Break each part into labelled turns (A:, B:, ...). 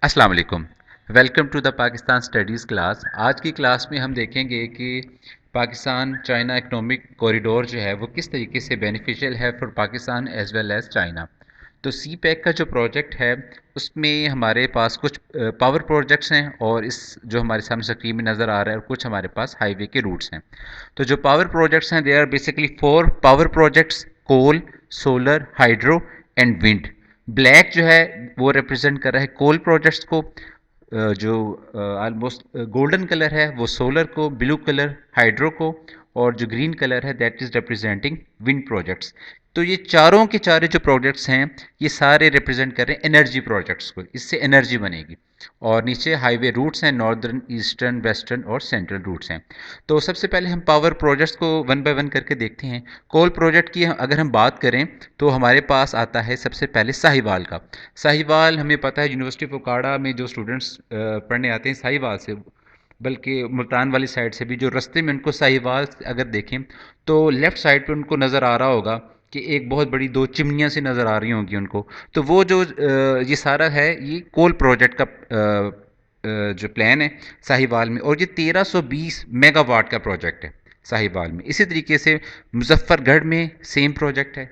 A: अस्सलाम वालेकुम। Welcome to the Pakistan studies class. आज की क्लास में हम देखेंगे कि पाकिस्तान चाइना इकनॉमिक कॉरिडोर जो है वो किस तरीके से बेनिफिशियल है for Pakistan as well as China. तो सी पैक का जो प्रोजेक्ट है उसमें हमारे पास कुछ पावर प्रोजेक्ट्स हैं और इस जो हमारे सामने स्क्रीन में नज़र आ रहा है और कुछ हमारे पास हाईवे के रूट्स हैं। तो जो पावर प्रोजेक्ट्स हैं they are basically 4 power projects: coal, solar, hydro and wind. Black जो है वो रिप्रेजेंट कर रहा है कोल प्रोजेक्ट्स को, जो ऑलमोस्ट गोल्डन कलर है वो सोलर को, ब्लू कलर हाइड्रो को, और जो ग्रीन कलर है that is representing wind projects. तो ये चारों के चारे जो प्रोजेक्ट्स हैं ये सारे रिप्रेजेंट कर रहे हैं एनर्जी प्रोजेक्ट्स को, इससे एनर्जी बनेगी। और नीचे हाईवे रूट्स हैं, नॉर्दर्न, ईस्टर्न, वेस्टर्न और सेंट्रल रूट्स हैं। तो सबसे पहले हम पावर प्रोजेक्ट्स को वन बाय वन करके देखते हैं। कोल प्रोजेक्ट की अगर हम बात करें तो हमारे पास आता है सबसे पहले साहिवाल का। साहिवाल हमें पता है यूनिवर्सिटी ऑफ ओकाड़ा में जो स्टूडेंट्स पढ़ने आते हैं साहिवाल से, बल्कि मुल्तान वाली साइड से भी, जो रास्ते में उनको साहिवाल अगर देखें तो लेफ़्ट साइड पे उनको नज़र आ रहा होगा कि एक बहुत बड़ी दो चिमनियाँ सी नज़र आ रही होंगी उनको। तो वो जो ये सारा है ये कोल प्रोजेक्ट का जो प्लान है साहिवाल में, और ये 1320 मेगावाट का प्रोजेक्ट है साहिवाल में। इसी तरीके से मुजफ्फरगढ़ में सेम प्रोजेक्ट है,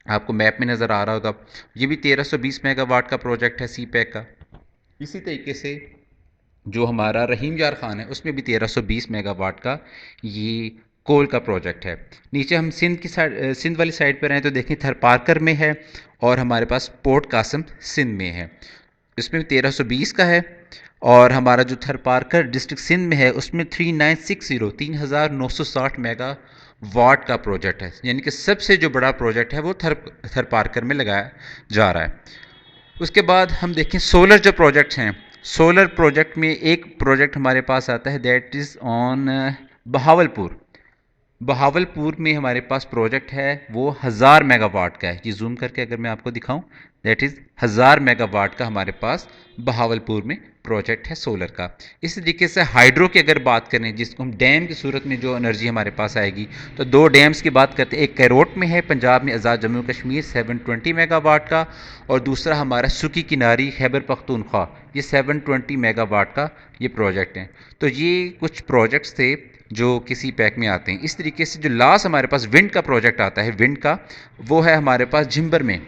A: आपको मैप में नज़र आ रहा होगा। ये भी 1320 मेगावाट का प्रोजेक्ट है सी पैक का। इसी तरीके से जो हमारा रहीम यार खान है उसमें भी 1320 मेगावाट का ये कोल का प्रोजेक्ट है। नीचे हम सिंध की साइड, सिंध वाली साइड पर रहें तो देखें थरपारकर में है, और हमारे पास पोर्ट कासम सिंध में है, इसमें भी 1320 का है। और हमारा जो थरपारकर डिस्ट्रिक्ट सिंध में है उसमें 3960 3960 मेगा वाट का प्रोजेक्ट है, यानी कि सबसे जो बड़ा प्रोजेक्ट है वो थरपारकर में लगाया जा रहा है। उसके बाद हम देखें सोलर जो प्रोजेक्ट्स हैं, सोलर प्रोजेक्ट में एक प्रोजेक्ट हमारे पास आता है that is on Bahawalpur. Bahawalpur में हमारे पास प्रोजेक्ट है वो 1000 मेगावाट का है। ये जूम करके अगर मैं आपको दिखाऊं, दैट इज़ 1000 मेगावाट का हमारे पास बहावलपुर में प्रोजेक्ट है सोलर का। इसी तरीके से हाइड्रो की अगर बात करें, जिसको हम डैम की सूरत में जो एनर्जी हमारे पास आएगी, तो दो डैम्स की बात करते हैं। एक कैरोट में है पंजाब में, आज़ाद जम्मू कश्मीर, 720 मेगावाट का, और दूसरा हमारा सुकी किनारी खैबर पख्तूनख्वा, ये 720 मेगावाट का ये प्रोजेक्ट है। तो ये कुछ प्रोजेक्ट्स थे जो किसी पैक में आते हैं। इस तरीके से जो लास्ट हमारे पास विंड का प्रोजेक्ट आता है, विंड का, वो है हमारे पास झिंबर में।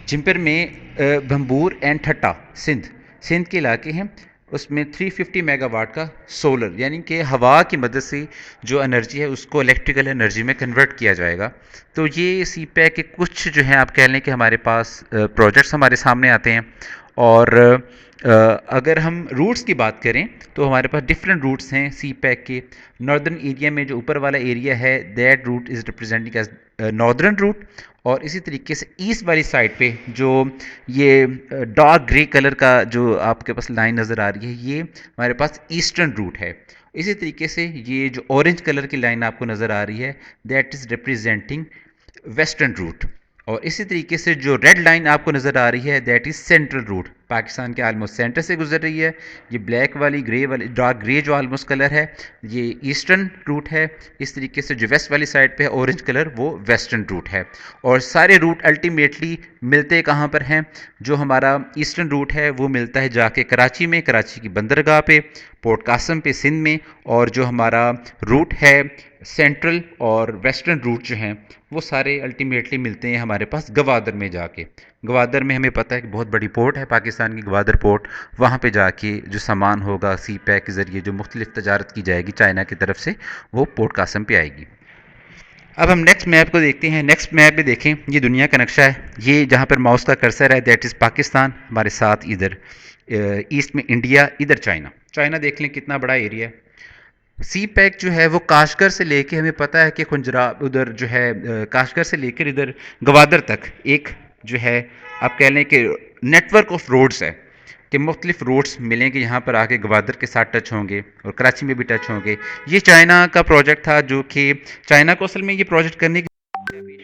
A: झिंपर में भंबूर एंड ठट्टा, सिंध, सिंध के इलाके हैं। उसमें 350 मेगावाट का सोलर, यानी कि हवा की मदद से जो एनर्जी है उसको इलेक्ट्रिकल एनर्जी में कन्वर्ट किया जाएगा। तो ये सी पैक के कुछ जो हैं, आप कह लें कि हमारे पास प्रोजेक्ट्स हमारे सामने आते हैं। और अगर हम रूट्स की बात करें तो हमारे पास डिफरेंट रूट्स हैं सी पैक के। नॉर्दर्न एरिया में जो ऊपर वाला एरिया है that route is representing as northern route, और इसी तरीके से ईस्ट वाली साइड पे जो ये डार्क ग्रे कलर का जो आपके पास लाइन नज़र आ रही है, ये हमारे पास ईस्टर्न रूट है। इसी तरीके से ये जो ऑरेंज कलर की लाइन आपको नज़र आ रही है that is representing western root. और इसी तरीके से जो रेड लाइन आपको नज़र आ रही है that is central route, Pakistan के आलमोस्ट सेंटर से गुजर रही है। ये ब्लैक वाली, ग्रे वाली, डार्क ग्रे जो आलमोस्ट कलर है ये ईस्टर्न रूट है। इस तरीके से जो वेस्ट वाली साइड पे है ऑरेंज कलर, वो वेस्टर्न रूट है। और सारे रूट अल्टीमेटली मिलते कहाँ पर हैं? जो हमारा ईस्टर्न रूट है वो मिलता है जाके कराची में, कराची की बंदरगाह पे, पोर्ट कासम पे सिंध में। और जो हमारा रूट है सेंट्रल और वेस्टर्न रूट जो हैं वो सारे अल्टीमेटली मिलते हैं हमारे पास गवादर में जाके। गवादर में हमें पता है कि बहुत बड़ी पोर्ट है पाकिस्तान की, गवादर पोर्ट। वहाँ पे जाके जो सामान होगा सी पैक के ज़रिए जो मुख्तलिफ तजारत की जाएगी चाइना की तरफ से, वो पोर्ट कासम पे आएगी। अब हम नेक्स्ट मैप को देखते हैं। नेक्स्ट मैप में देखें, ये दुनिया का नक्शा है। ये जहाँ पर माउस का कर्सर है दैट इज़ पाकिस्तान, हमारे साथ इधर ईस्ट में इंडिया, इधर चाइना। चाइना देख लें कितना बड़ा एरिया है। सी पैक जो है वो काशगर से लेके, हमें पता है कि खुंजरा उधर जो है काशगर से लेकर इधर गवादर तक एक जो है, आप कह लें कि नेटवर्क ऑफ रोड्स है, कि मुख्तलिफ रोड्स मिलेंगे यहाँ पर आके गवादर के साथ टच होंगे और कराची में भी टच होंगे। ये चाइना का प्रोजेक्ट था, जो कि चाइना को असल में ये प्रोजेक्ट करने की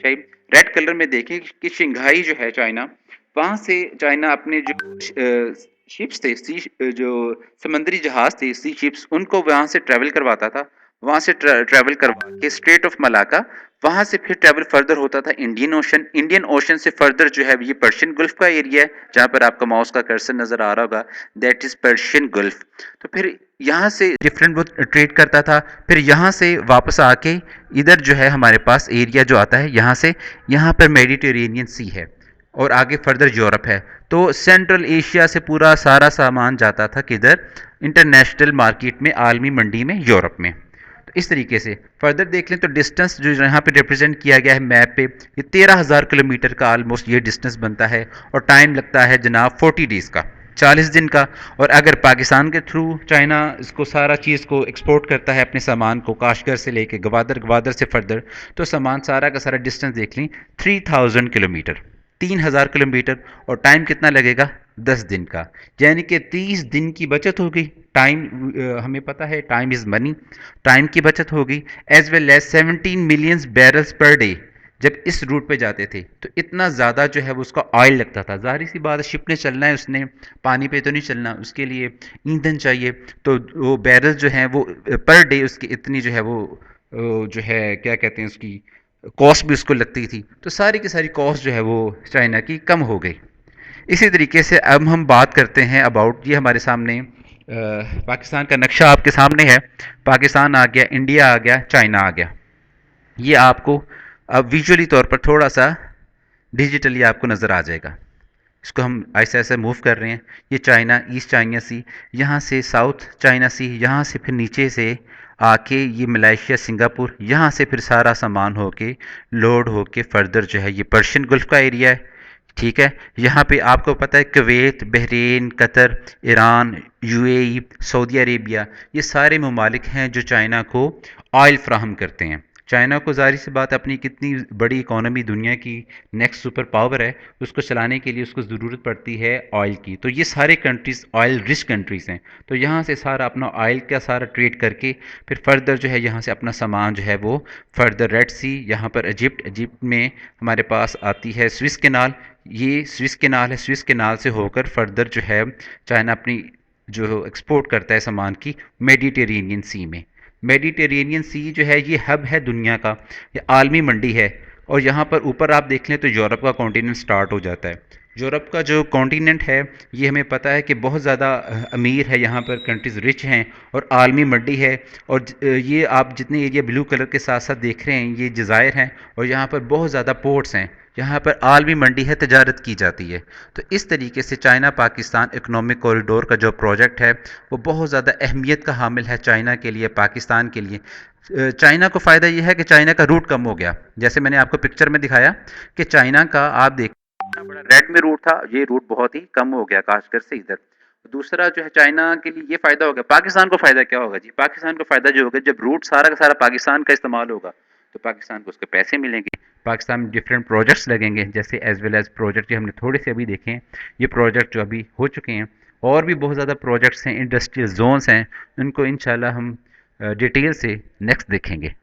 A: रेड कलर में देखें कि शंघाई जो है चाइना, वहाँ से चाइना अपने जो शिप्स थे, जो समंदरी जहाज थे, सी शिप्स, उनको वहाँ से ट्रैवल करवाता था। वहाँ से ट्रैवल करवा के स्ट्रेट ऑफ मलाका वहाँ से फिर ट्रैवल फर्दर होता था इंडियन ओशन से फर्दर जो है ये पर्शियन गल्फ का एरिया है, जहाँ पर आपका माउस का कर्सर नज़र आ रहा होगा, दैट इज़ पर्शियन गल्फ। तो फिर यहाँ से डिफरेंट वो ट्रेड करता था, फिर यहाँ से वापस आके इधर जो है हमारे पास एरिया जो आता है यहाँ से, यहाँ पर मेडिटेरेनियन सी है और आगे फर्दर यूरोप है। तो सेंट्रल एशिया से पूरा सारा सामान जाता था किधर, इंटरनेशनल मार्केट में, आलमी मंडी में, यूरोप में। तो इस तरीके से फर्दर देख लें तो डिस्टेंस जो यहाँ पे रिप्रेजेंट किया गया है मैप पे, ये 13,000 किलोमीटर का ऑलमोस्ट ये डिस्टेंस बनता है और टाइम लगता है जनाब 40 डेज़ का, 40 दिन का। और अगर पाकिस्तान के थ्रू चाइना इसको सारा चीज़ को एक्सपोर्ट करता है अपने सामान को, काशगर से लेके गवादर, गवादर से फर्दर, तो सामान सारा का सारा डिस्टेंस देख लें 3000 किलोमीटर, 3,000 किलोमीटर, और टाइम कितना लगेगा, 10 दिन का। यानी कि 30 दिन की बचत हो गई। टाइम, हमें पता है टाइम इज़ मनी, टाइम की बचत हो गई। As well as 17 millions barrels per day जब इस रूट पे जाते थे तो इतना ज़्यादा जो है वो उसका ऑयल लगता था। ज़ाहिर सी बात है, शिप ने चलना है, उसने पानी पे तो नहीं चलना, उसके लिए ईंधन चाहिए। तो वो बैरल जो हैं वो पर डे उसकी इतनी जो है वो जो है क्या कहते हैं उसकी कॉस्ट भी उसको लगती थी। तो सारी की सारी कॉस्ट जो है वो चाइना की कम हो गई। इसी तरीके से अब हम बात करते हैं अबाउट, ये हमारे सामने पाकिस्तान का नक्शा आपके सामने है। पाकिस्तान आ गया, इंडिया आ गया, चाइना आ गया। ये आपको अब विजुअली तौर पर थोड़ा सा डिजिटली आपको नज़र आ जाएगा। इसको हम ऐसे ऐसे मूव कर रहे हैं। ये चाइना, ईस्ट चाइना सी, यहाँ से साउथ चाइना सी, यहाँ से फिर नीचे से आके ये मलेशिया, सिंगापुर, यहाँ से फिर सारा सामान होके लोड होके फर्दर जो है ये पर्शियन गल्फ का एरिया है। ठीक है, यहाँ पे आपको पता है Kuwait, Bahrain, Qatar, Iran, UAE, Saudi Arabia, ये सारे ममालिक हैं जो चाइना को ऑयल फ्राहम करते हैं। चाइना को ज़ाहिर सी बात, अपनी कितनी बड़ी इकोनॉमी, दुनिया की नेक्स्ट सुपर पावर है, उसको चलाने के लिए उसको ज़रूरत पड़ती है ऑयल की। तो ये सारे कंट्रीज़ ऑयल रिच कंट्रीज़ हैं। तो यहाँ से सारा अपना ऑयल का सारा ट्रेड करके फिर फर्दर जो है यहाँ से अपना सामान जो है वो फर्दर रेड सी, यहाँ पर इजिप्ट में हमारे पास आती है स्विस केनाल, ये स्विस केनाल है, स्विस केनाल से होकर फर्दर जो है चाइना अपनी जो एक्सपोर्ट करता है सामान की मेडिटेरेनियन सी में। मेडिटेरेनियन सी जो है ये हब है दुनिया का, ये आलमी मंडी है। और यहाँ पर ऊपर आप देख लें तो यूरोप का कॉन्टिनेंट स्टार्ट हो जाता है। यूरोप का जो कॉन्टिनेंट है ये हमें पता है कि बहुत ज़्यादा अमीर है, यहाँ पर कंट्रीज़ रिच हैं और आलमी मंडी है। और ये आप जितने एरिया ब्लू कलर के साथ साथ देख रहे हैं ये जज़ायर हैं, और यहाँ पर बहुत ज़्यादा पोर्ट्स हैं, यहाँ पर आलमी मंडी है, तजारत की जाती है। तो इस तरीके से चाइना पाकिस्तान इकोनॉमिक कॉरिडोर का जो प्रोजेक्ट है वो बहुत ज़्यादा अहमियत का हामिल है चाइना के लिए, पाकिस्तान के लिए। चाइना को फ़ायदा ये है कि चाइना का रूट कम हो गया, जैसे मैंने आपको पिक्चर में दिखाया कि चाइना का आप देख, इतना बड़ा रेड में रूट था, ये रूट बहुत ही कम हो गया काशगर से इधर। दूसरा जो है चाइना के लिए ये फ़ायदा हो गया। पाकिस्तान को फ़ायदा क्या होगा जी, पाकिस्तान को फ़ायदा जो होगा जब रूट सारा का सारा पाकिस्तान का इस्तेमाल होगा तो पाकिस्तान को उसके पैसे मिलेंगे, पाकिस्तान में डिफरेंट प्रोजेक्ट्स लगेंगे, जैसे एज वेल एज प्रोजेक्ट जो हमने थोड़े से अभी देखे हैं, ये प्रोजेक्ट जो अभी हो चुके हैं। और भी बहुत ज़्यादा प्रोजेक्ट्स हैं, इंडस्ट्रियल जोन्स हैं, उनको इंशाल्लाह हम डिटेल से नेक्स्ट देखेंगे।